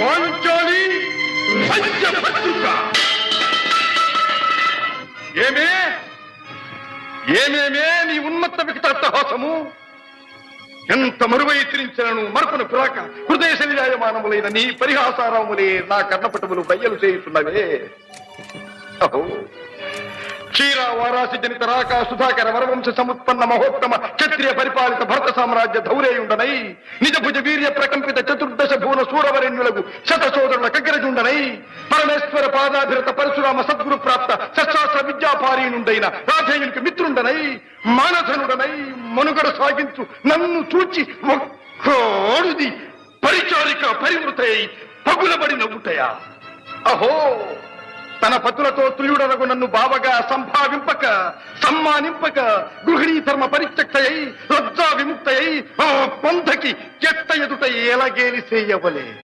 పాంచాలి పంచభద్రుక ఏమేమే నీ ఉన్మత్త వికటాట్టహాసము ఎంత మరువై తిరించను మరపును పురాక హృదయ శరీరాయమానములైన నీ పరిహాసారములే నా కర్ణపటములు బయ్యలు చేయుతున్నవే అహో క్షీర వారాసి జనిత రాక సుధాకర వరవంశ సముత్పన్న మహోత్తమ క్షత్రియ పరిపాలిత భరత సామ్రాజ్య ధౌరేయుండనై నిజ భుజ వీర్య ప్రకంపిత చతుర్దశ భువన సూరవరెణ్యులకు శత సోదరుల కగ్గరజుండనై పరమేశ్వర పాదాభిరత పరశురామ సద్గురు ప్రాప్త సశాస్త్ర విద్యాపారీనుండైన రాధేయునికి మిత్రుండనై మానధనుడనై మనుగడ సాగించు నన్ను చూచి ఒక్కోడుది పరిచారిక పరివృతై పగులబడి నవ్వుటయా అహో తన పతులతో తుల్యుడనగు నన్ను బావగా సంభావింపక సమ్మానింపక గృహిణీ ధర్మ పరిత్యక్తయై లజ్జా విముక్తయై ఆ పంథకి చెత్త ఎదుట ఎలగేలి చేయవలే